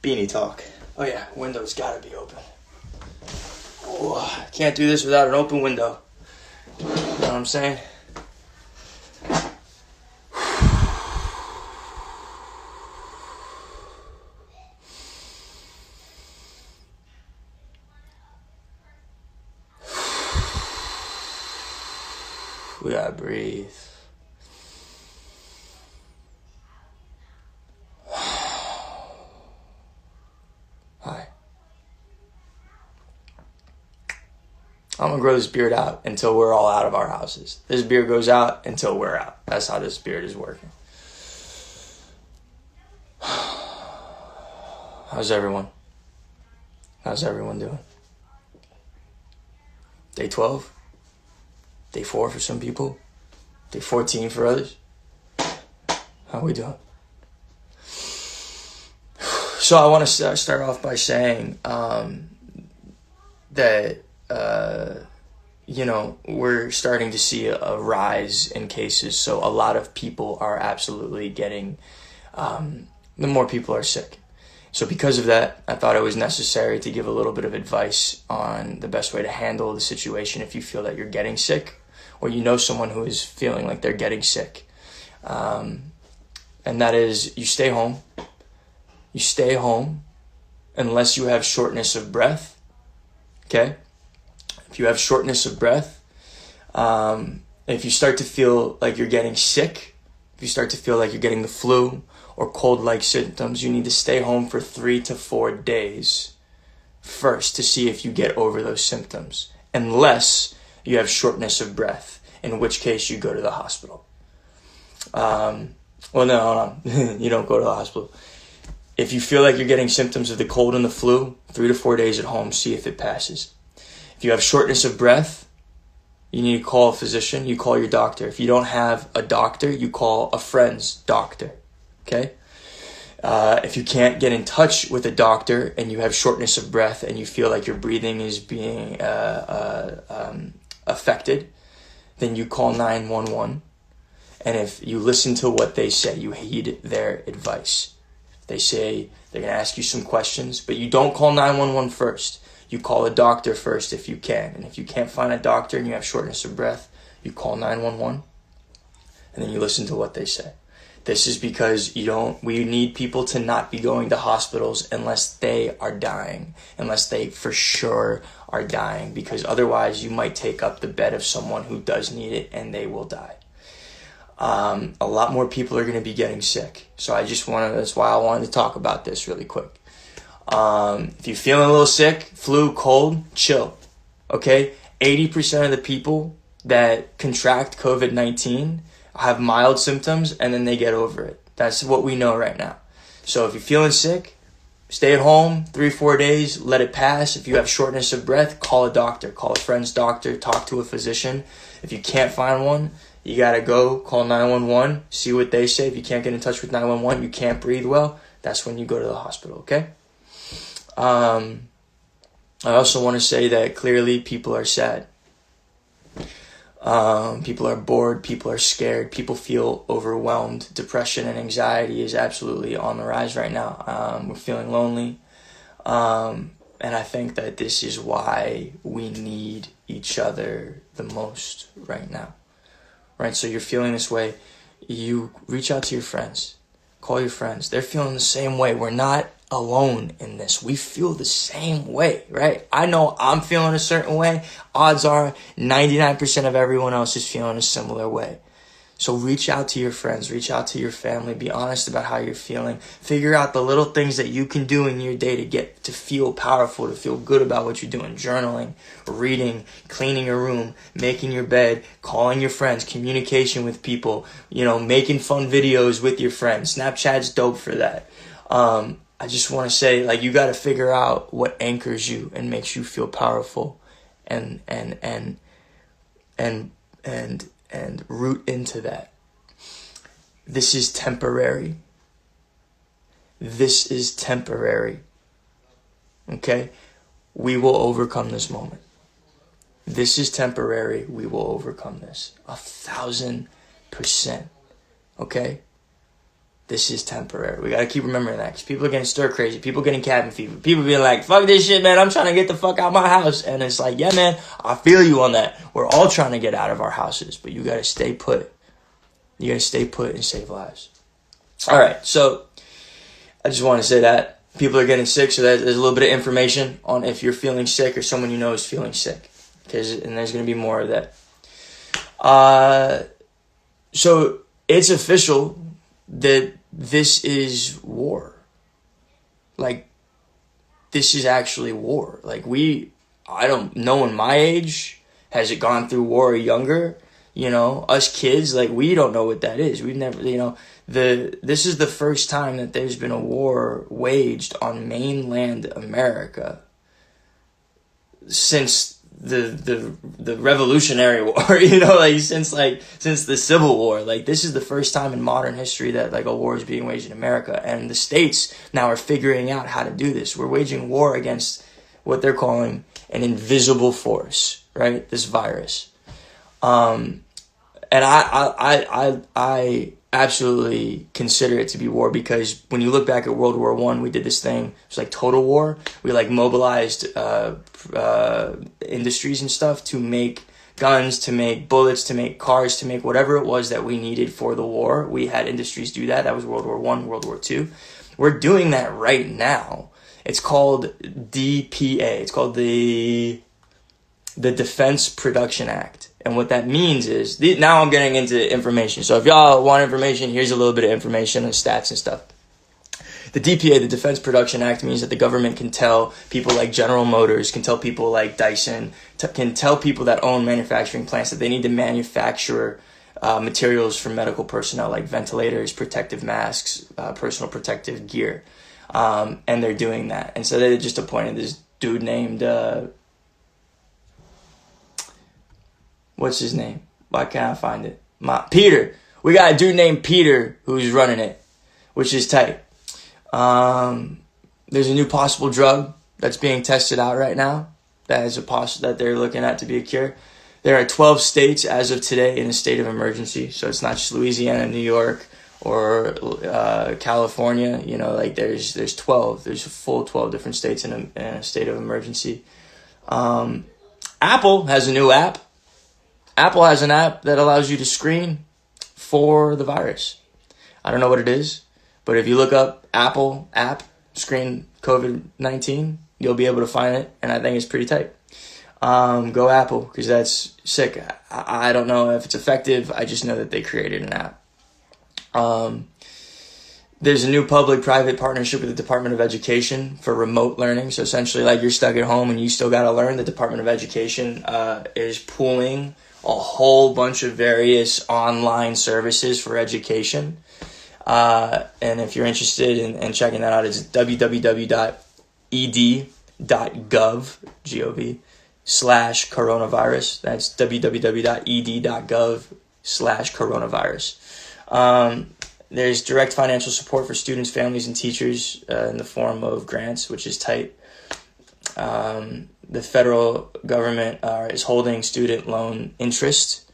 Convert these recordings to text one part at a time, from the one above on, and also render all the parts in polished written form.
Beanie talk. Oh yeah, window's gotta be open. Oh, can't do this without an open window. You know what I'm saying? We gotta breathe. Hi. I'm gonna grow this beard out until we're all out of our houses. This beard goes out until we're out. That's how this beard is working. How's everyone? How's everyone doing? Day 12? Day 4 for some people? Day 14 for others? How we doing? So I want to start off by saying that, we're starting to see a rise in cases. So a lot of people are absolutely getting, the more people are sick. So because of that, I thought it was necessary to give a little bit of advice on the best way to handle the situation if you feel that you're getting sick or you know someone who is feeling like they're getting sick. And that is, you stay home. You stay home unless you have shortness of breath, okay? If you have shortness of breath, if you start to feel like you're getting sick, if you start to feel like you're getting the flu or cold-like symptoms, you need to stay home for 3 to 4 days first to see if you get over those symptoms, unless you have shortness of breath, in which case you go to the hospital. Well, no, hold on. You don't go to the hospital. If you feel like you're getting symptoms of the cold and the flu, 3 to 4 days at home, see if it passes. If you have shortness of breath, you need to call a physician, you call your doctor. If you don't have a doctor, you call a friend's doctor, okay? If you can't get in touch with a doctor and you have shortness of breath and you feel like your breathing is being affected, then you call 911. And if you listen to what they say, you heed their advice. They say they're going to ask you some questions, but you don't call 911 first. You call a doctor first if you can. And if you can't find a doctor and you have shortness of breath, you call 911 and then you listen to what they say. This is because we need people to not be going to hospitals unless they are dying, unless they for sure are dying, because otherwise you might take up the bed of someone who does need it and they will die. A lot more people are going to be getting sick. So that's why I wanted to talk about this really quick. If you're feeling a little sick, flu, cold, chill. Okay? 80% of the people that contract COVID-19 have mild symptoms and then they get over it. That's what we know right now. So if you're feeling sick, stay at home 3-4 days, let it pass. If you have shortness of breath, call a doctor, call a friend's doctor, talk to a physician. If you can't find one, you gotta go call 911, see what they say. If you can't get in touch with 911, you can't breathe well, that's when you go to the hospital, okay? I also want to say that clearly people are sad. People are bored, people are scared, people feel overwhelmed. Depression and anxiety is absolutely on the rise right now. We're feeling lonely. And I think that this is why we need each other the most right now. Right? So you're feeling this way, you reach out to your friends. Call your friends. They're feeling the same way. We're not alone in this. We feel the same way, right? I know I'm feeling a certain way. Odds are 99% of everyone else is feeling a similar way. So reach out to your friends, reach out to your family, be honest about how you're feeling. Figure out the little things that you can do in your day to get to feel powerful, to feel good about what you're doing. Journaling, reading, cleaning your room, making your bed, calling your friends, communication with people, making fun videos with your friends. Snapchat's dope for that. I just want to say, you got to figure out what anchors you and makes you feel powerful and root into that. This is temporary. This is temporary. Okay? We will overcome this moment. This is temporary. We will overcome this. 1,000%. Okay? This is temporary. We got to keep remembering that, because people are getting stir crazy. People getting cabin fever. People being like, fuck this shit, man. I'm trying to get the fuck out of my house. And it's like, yeah, man, I feel you on that. We're all trying to get out of our houses, but you got to stay put. You got to stay put and save lives. All right. So I just want to say that. People are getting sick, so there's a little bit of information on if you're feeling sick or someone you know is feeling sick. And there's going to be more of that. So it's official that this is war. Like, this is actually war. Like, I don't know, in my age, has it gone through war or younger? You know, us kids, like, we don't know what that is. We've never, you know, this is the first time that there's been a war waged on mainland America since the Revolutionary War, you know, like since the Civil War. Like, this is the first time in modern history that like a war is being waged in America, and the states now are figuring out how to do this. We're waging war against what they're calling an invisible force, right? This virus. And I absolutely consider it to be war, because when you look back at World War I, we did this thing. It was like total war. We like mobilized industries and stuff to make guns, to make bullets, to make cars, to make whatever it was that we needed for the war. We had industries do that. That was World War I, World War II. We're doing that right now. It's called DPA. It's called the Defense Production Act. And what that means is, now I'm getting into information. So if y'all want information, here's a little bit of information and stats and stuff. The DPA, the Defense Production Act, means that the government can tell people like General Motors, can tell people like Dyson, can tell people that own manufacturing plants that they need to manufacture materials for medical personnel, like ventilators, protective masks, personal protective gear. And they're doing that. And so they just appointed this dude named... what's his name? Why can't I find it? Peter. We got a dude named Peter who's running it, which is tight. There's a new possible drug that's being tested out right now that they're looking at to be a cure. There are 12 states as of today in a state of emergency. So it's not just Louisiana, New York, or California. You know, like there's 12. There's a full 12 different states in a state of emergency. Apple has a new app. Apple has an app that allows you to screen for the virus. I don't know what it is, but if you look up Apple app, screen COVID-19, you'll be able to find it, and I think it's pretty tight. Go Apple, because that's sick. I don't know if it's effective. I just know that they created an app. There's a new public-private partnership with the Department of Education for remote learning. So essentially, like, you're stuck at home and you still got to learn. The Department of Education is pooling a whole bunch of various online services for education. And if you're interested in checking that out, it's www.ed.gov/coronavirus. That's www.ed.gov/coronavirus. There's direct financial support for students, families, and teachers in the form of grants, which is tight. The federal government is holding student loan interest.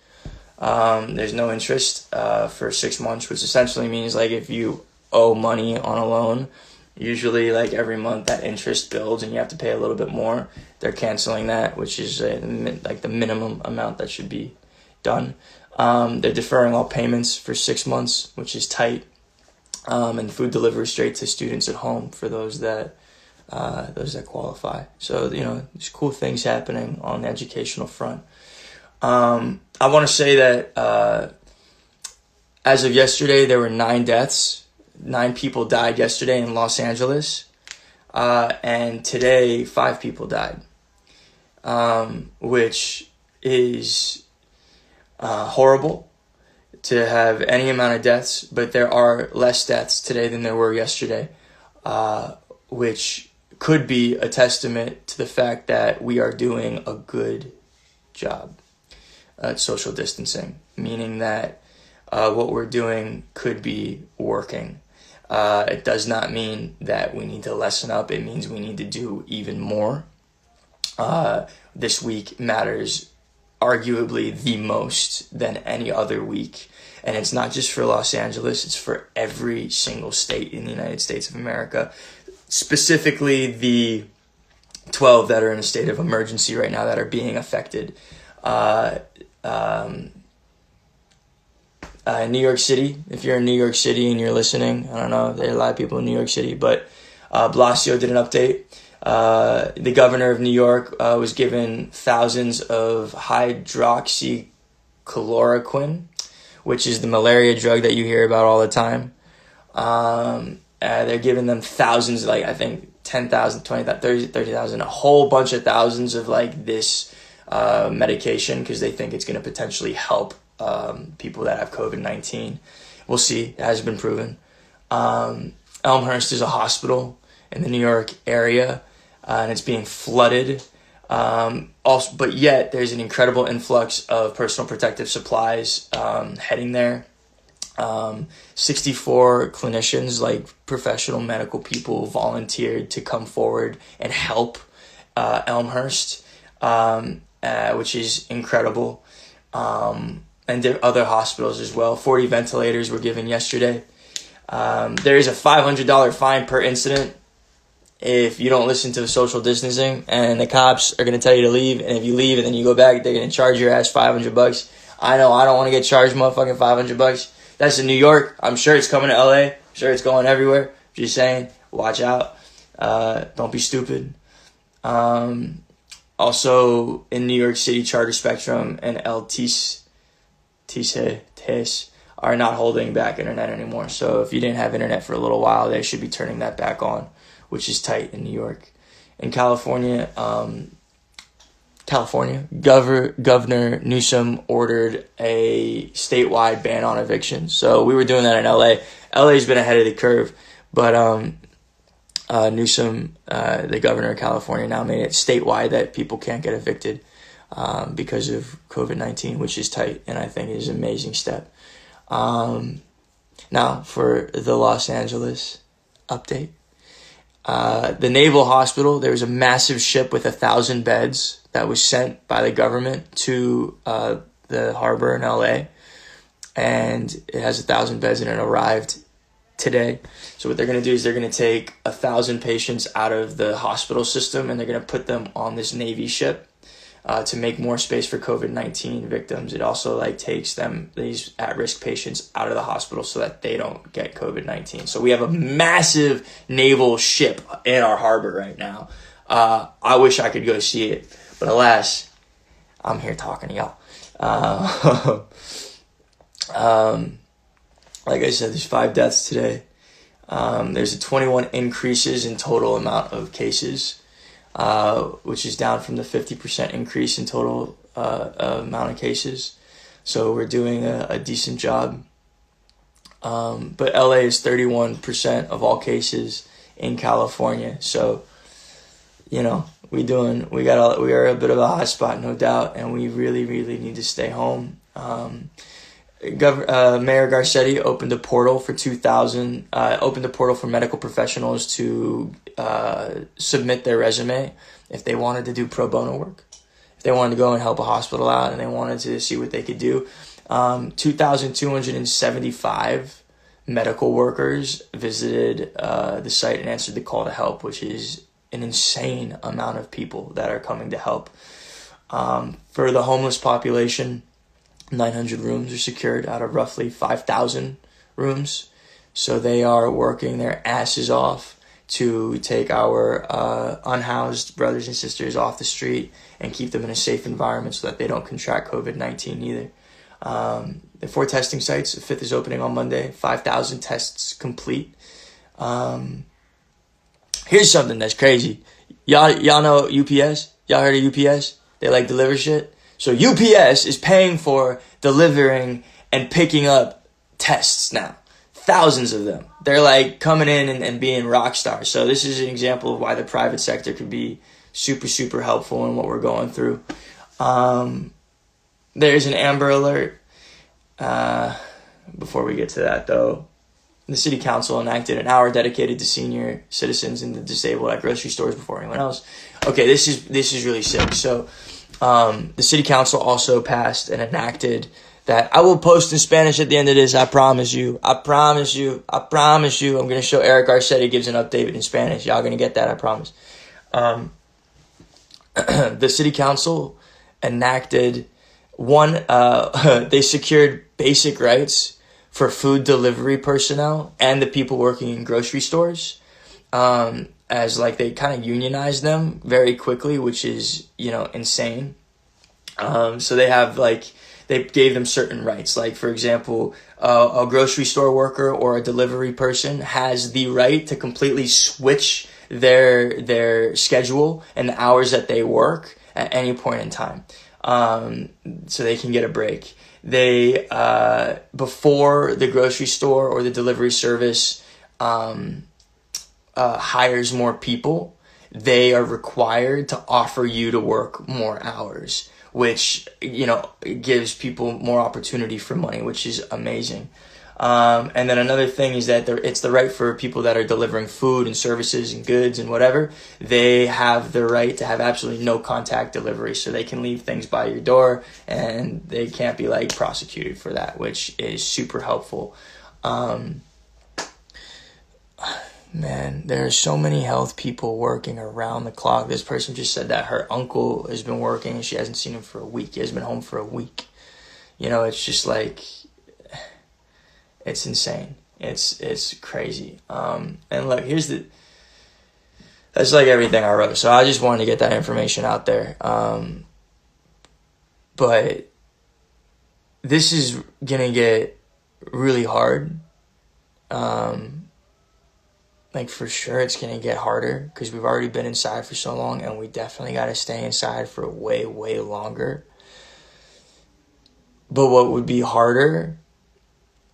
There's no interest for 6 months, which essentially means, like, if you owe money on a loan, usually like every month that interest builds and you have to pay a little bit more. They're canceling that, which is like the minimum amount that should be done. They're deferring all payments for 6 months, which is tight. And food delivery straight to students at home for those that qualify. So, you know, there's cool things happening on the educational front. I want to say that as of yesterday, there were 9 deaths. 9 people died yesterday in Los Angeles. And today, 5 people died, which is horrible to have any amount of deaths. But there are less deaths today than there were yesterday, which could be a testament to the fact that we are doing a good job at social distancing, meaning that what we're doing could be working. It does not mean that we need to lessen up. It means we need to do even more. this week matters arguably the most than any other week. And it's not just for Los Angeles, it's for every single state in the United States of America. Specifically, the 12 that are in a state of emergency right now that are being affected. New York City, if you're in New York City and you're listening, I don't know, there are a lot of people in New York City, but Blasio did an update. The governor of New York was given thousands of hydroxychloroquine, which is the malaria drug that you hear about all the time. They're giving them thousands, like I think 10,000, 20,000, 30,000, a whole bunch of thousands of like this medication because they think it's going to potentially help people that have COVID-19. We'll see. It hasn't been proven. Elmhurst is a hospital in the New York area, and it's being flooded. But yet there's an incredible influx of personal protective supplies heading there. 64 clinicians, like professional medical people, volunteered to come forward and help Elmhurst, which is incredible. And there are other hospitals as well. 40 ventilators were given yesterday. There is a $500 fine per incident if you don't listen to the social distancing, and the cops are going to tell you to leave. And if you leave and then you go back, they're going to charge your ass $500. I know I don't want to get charged motherfucking $500. That's in New York. I'm sure it's coming to LA. I'm sure it's going everywhere. Just saying, watch out. Don't be stupid. Also in New York City, Charter Spectrum and LTS are not holding back internet anymore. So if you didn't have internet for a little while, they should be turning that back on, which is tight in New York. In California, Governor Newsom ordered a statewide ban on evictions. So we were doing that in LA. LA's been ahead of the curve, but Newsom, the governor of California, now made it statewide that people can't get evicted because of COVID-19, which is tight, and I think is an amazing step. Now for the Los Angeles update. The Naval Hospital, there was a massive ship with 1,000 beds that was sent by the government to the harbor in LA, and it has 1,000 beds, and it arrived today. So what they're going to do is they're going to take 1,000 patients out of the hospital system, and they're going to put them on this Navy ship to make more space for COVID-19 victims. It also takes these at-risk patients out of the hospital so that they don't get COVID-19. So we have a massive naval ship in our harbor right now. I wish I could go see it, but alas, I'm here talking to y'all. Like I said, there's 5 deaths today. There's a 21 increases in total amount of cases, which is down from the 50% increase in total amount of cases. So we're doing a decent job. But LA is 31% of all cases in California. So, we are a bit of a hot spot, no doubt, and we really, really need to stay home. Mayor Garcetti opened a portal for medical professionals to submit their resume if they wanted to do pro bono work, if they wanted to go and help a hospital out and they wanted to see what they could do. 2,275 medical workers visited the site and answered the call to help, which is an insane amount of people that are coming to help. For the homeless population, 900 rooms are secured out of roughly 5,000 rooms. So they are working their asses off to take our unhoused brothers and sisters off the street and keep them in a safe environment so that they don't contract COVID-19 either. The 4 testing sites, the 5th is opening on Monday, 5,000 tests complete. Here's something that's crazy. Y'all know UPS? Y'all heard of UPS? They deliver shit. So UPS is paying for delivering and picking up tests now. Thousands of them. They're coming in and being rock stars. So this is an example of why the private sector could be super, super helpful in what we're going through. There's an Amber Alert. Before we get to that though, the city council enacted an hour dedicated to senior citizens and the disabled at grocery stores before anyone else. Okay, this is really sick. So the city council also passed and enacted that I will post in Spanish at the end of this. I promise you. I promise you. I promise you. I'm going to show Eric Garcetti gives an update in Spanish. Y'all going to get that, I promise. The city council enacted they secured basic rights for food delivery personnel and the people working in grocery stores, as like they kind of unionized them very quickly, which is, insane. So they gave them certain rights. Like, for example, a grocery store worker or a delivery person has the right to completely switch their schedule and the hours that they work at any point in time. So they can get a break. They, before the grocery store or the delivery service, hires more people, they are required to offer you to work more hours, which, gives people more opportunity for money, which is amazing. And then another thing is that it's the right for people that are delivering food and services and goods and whatever. They have the right to have absolutely no contact delivery, so they can leave things by your door and they can't be prosecuted for that, which is super helpful. Man, there are so many health people working around the clock. This person just said that her uncle has been working and she hasn't seen him for a week. He has been home for a week. It's just it's insane. It's crazy. And look, that's everything I wrote. So I just wanted to get that information out there. But this is gonna get really hard. For sure it's gonna get harder because we've already been inside for so long, and we definitely gotta stay inside for way, way longer. But what would be harder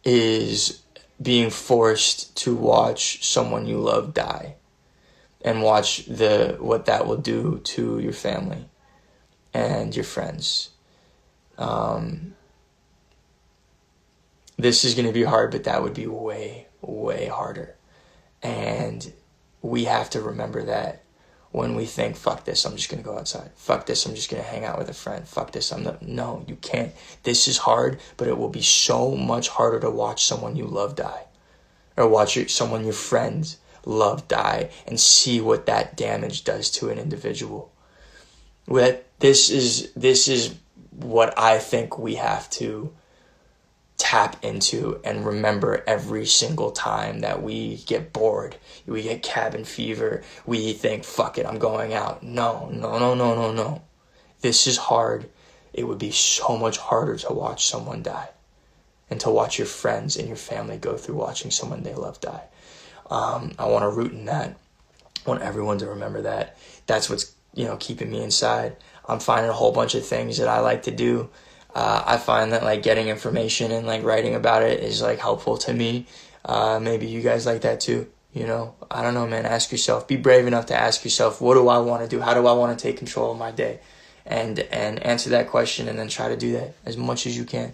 is being forced to watch someone you love die and watch what that will do to your family and your friends. This is going to be hard, but that would be way, way harder. And we have to remember that when we think, fuck this, I'm just going to go outside. Fuck this, I'm just going to hang out with a friend. Fuck this, no, you can't. This is hard, but it will be so much harder to watch someone you love die. Or watch someone your friends love die and see what that damage does to an individual. This is what I think we have to tap into and remember every single time that we get bored, we get cabin fever, we think, fuck it, I'm going out. No. This is hard. It would be so much harder to watch someone die and to watch your friends and your family go through watching someone they love die. I want to root in that. I want everyone to remember that. That's what's, keeping me inside. I'm finding a whole bunch of things that I like to do. I find that getting information and writing about it is helpful to me. Maybe you guys like that too. I don't know, man. Ask yourself. Be brave enough to ask yourself, what do I want to do? How do I want to take control of my day? And answer that question, and then try to do that as much as you can.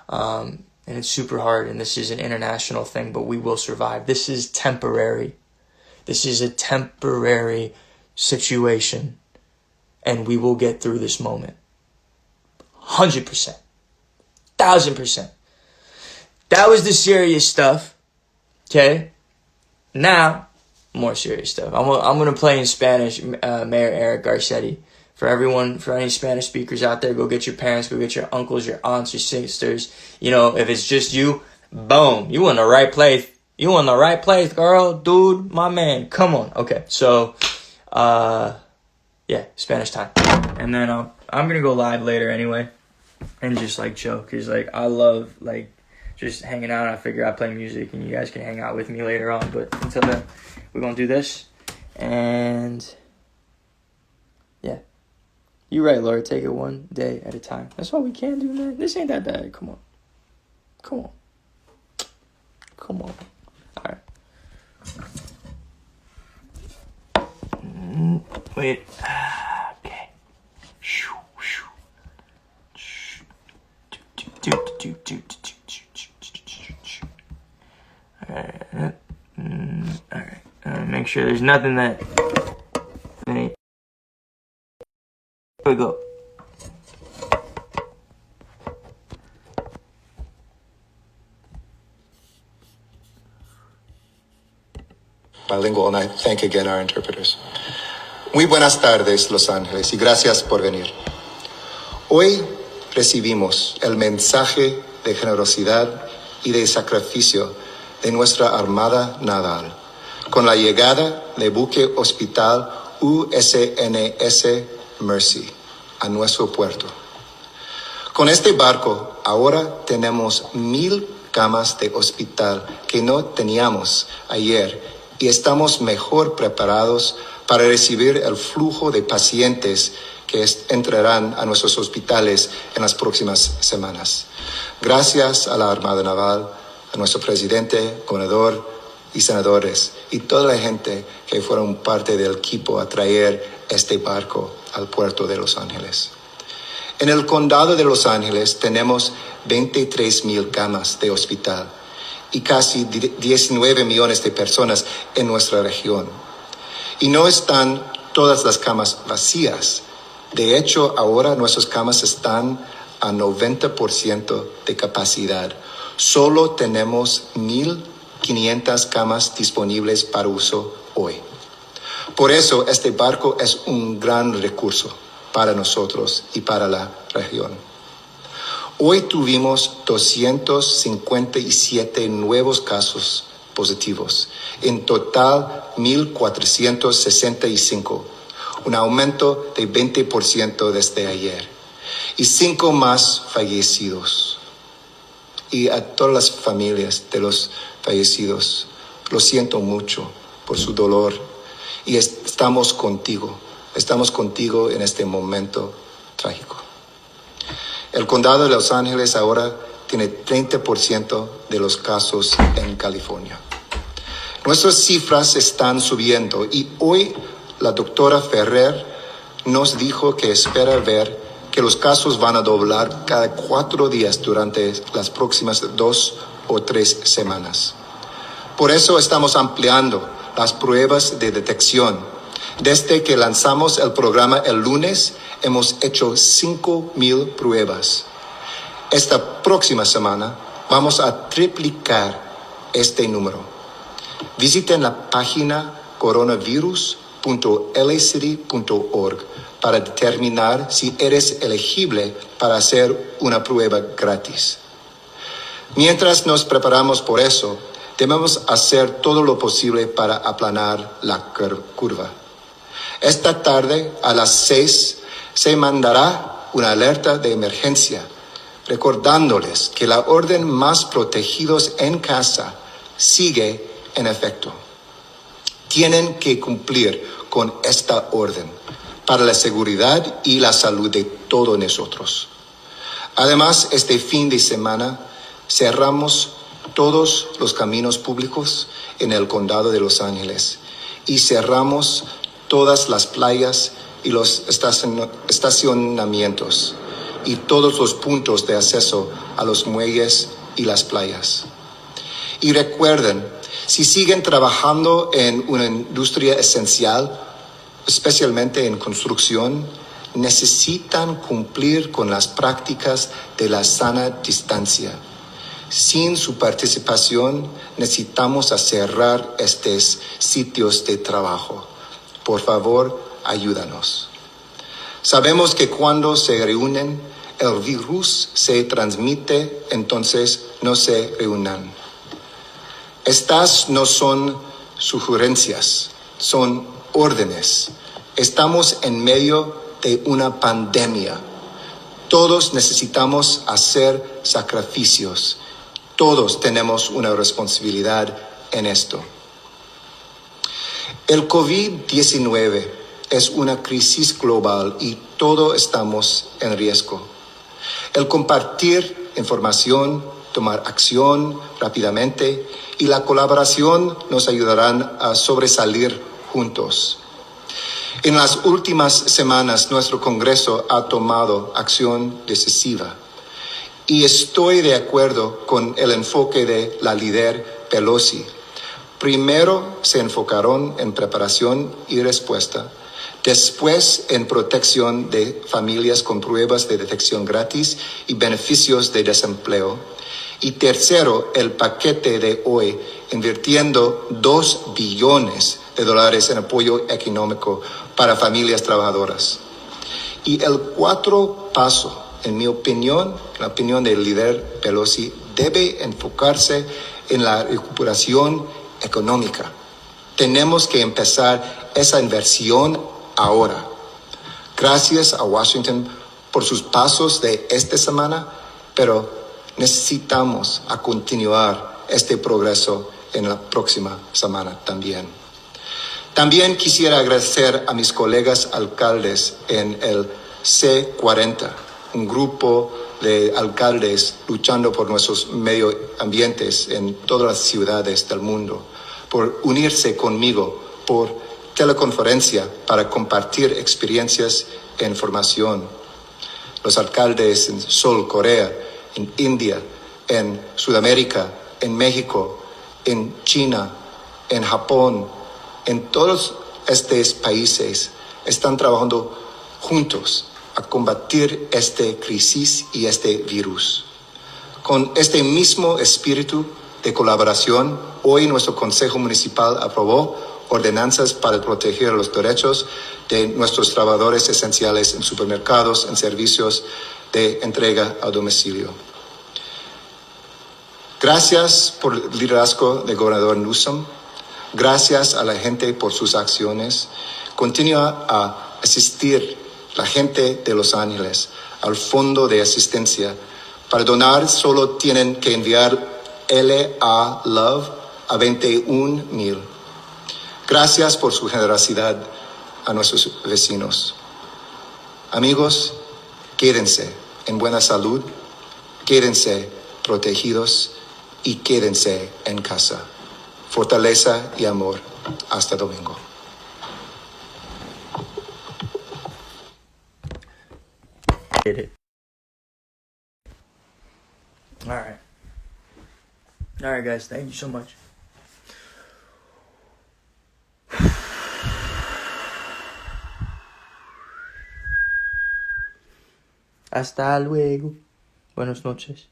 And it's super hard, and this is an international thing, but we will survive. This is temporary. This is a temporary situation, and we will get through this moment. 100%. 1000%. That was the serious stuff. Okay? Now, more serious stuff. I'm going to play in Spanish, Mayor Eric Garcetti. For everyone, for any Spanish speakers out there, go get your parents, go get your uncles, your aunts, your sisters. If it's just you, boom, you in the right place. You in the right place, girl, dude, my man. Come on. Okay, so, Spanish time. And then I'm going to go live later anyway and just chill, because I love just hanging out. I figure I play music and you guys can hang out with me later on. But until then, we're going to do this. And yeah. You're right, Laura. Take it one day at a time. That's all we can do, man. This ain't that bad. Come on. All right. Wait. Okay. All right. Make sure there's nothing that... Here we go. Bilingual, and I thank again our interpreters. Muy buenas tardes, Los Ángeles, y gracias por venir. Hoy recibimos el mensaje de generosidad y de sacrificio de nuestra Armada Naval, con la llegada del buque hospital USNS Mercy a nuestro puerto. Con este barco ahora tenemos 1,000 camas de hospital que no teníamos ayer y estamos mejor preparados para recibir el flujo de pacientes que entrarán a nuestros hospitales en las próximas semanas. Gracias a la Armada Naval, a nuestro presidente, gobernador y senadores y toda la gente que fueron parte del equipo a traer este barco al puerto de Los Ángeles. En el condado de Los Ángeles tenemos 23,000 camas de hospital y casi 19 millones de personas en nuestra región. Y no están todas las camas vacías. De hecho, ahora nuestras camas están a 90% de capacidad. Solo tenemos 1,500 camas disponibles para uso hoy. Por eso, este barco es un gran recurso para nosotros y para la región. Hoy tuvimos 257 nuevos casos positivos. En total, 1,465. Un aumento de 20% desde ayer. Y 5 más fallecidos. Y a todas las familias de los fallecidos, lo siento mucho por su dolor. Y estamos contigo en este momento trágico. El condado de Los Ángeles ahora tiene 30% de los casos en California. Nuestras cifras están subiendo y hoy la doctora Ferrer nos dijo que espera ver que los casos van a doblar cada 4 días durante las próximas 2 o 3 semanas. Por eso estamos ampliando las pruebas de detección. Desde que lanzamos el programa el lunes, hemos hecho 5,000 pruebas. Esta próxima semana vamos a triplicar este número. Visiten la página coronavirus.lacity.org para determinar si eres elegible para hacer una prueba gratis. Mientras nos preparamos por eso, debemos hacer todo lo posible para aplanar la curva. Esta tarde, a las 6, se mandará una alerta de emergencia, recordándoles que la orden más protegidos en casa sigue en efecto. Tienen que cumplir con esta orden para la seguridad y la salud de todos nosotros. Además, este fin de semana cerramos todos los caminos públicos en el condado de Los Ángeles y cerramos todas las playas y los estacionamientos y todos los puntos de acceso a los muelles y las playas. Y recuerden, si siguen trabajando en una industria esencial, especialmente en construcción, necesitan cumplir con las prácticas de la sana distancia. Sin su participación, necesitamos cerrar estos sitios de trabajo. Por favor, ayúdanos. Sabemos que cuando se reúnen, el virus se transmite, entonces no se reúnan. Estas no son sugerencias, son órdenes. Estamos en medio de una pandemia. Todos necesitamos hacer sacrificios. Todos tenemos una responsabilidad en esto. El COVID-19 es una crisis global y todos estamos en riesgo. El compartir información, tomar acción rápidamente y la colaboración nos ayudarán a sobresalir juntos. En las últimas semanas, nuestro Congreso ha tomado acción decisiva y estoy de acuerdo con el enfoque de la líder Pelosi Primero se enfocaron en preparación y respuesta, después en protección de familias con pruebas de detección gratis y beneficios de desempleo, y tercero, el paquete de hoy, invirtiendo $2 billones en apoyo económico para familias trabajadoras. Y el cuarto paso, en mi opinión, en la opinión del líder Pelosi, debe enfocarse en la recuperación económica. Tenemos que empezar esa inversión ahora. Gracias a Washington por sus pasos de esta semana, pero necesitamos a continuar este progreso en la próxima semana también. También quisiera agradecer a mis colegas alcaldes en el C40, un grupo de alcaldes luchando por nuestros medio ambientes en todas las ciudades del mundo, por unirse conmigo por teleconferencia para compartir experiencias e información. Los alcaldes en Seoul, Corea, en India, en Sudamérica, en México, en China, en Japón, en todos estos países están trabajando juntos a combatir esta crisis y este virus. Con este mismo espíritu de colaboración, hoy nuestro Consejo Municipal aprobó ordenanzas para proteger los derechos de nuestros trabajadores esenciales en supermercados, en servicios de entrega a domicilio. Gracias por el liderazgo del gobernador Newsom. Gracias a la gente por sus acciones. Continúa a asistir la gente de Los Ángeles al fondo de asistencia. Para donar solo tienen que enviar LA Love a 21,000. Gracias por su generosidad a nuestros vecinos. Amigos, quédense en buena salud, quédense protegidos y quédense en casa. Fortaleza y amor. Hasta domingo. Get it. All right, guys. Thank you so much. Hasta luego. Buenas noches.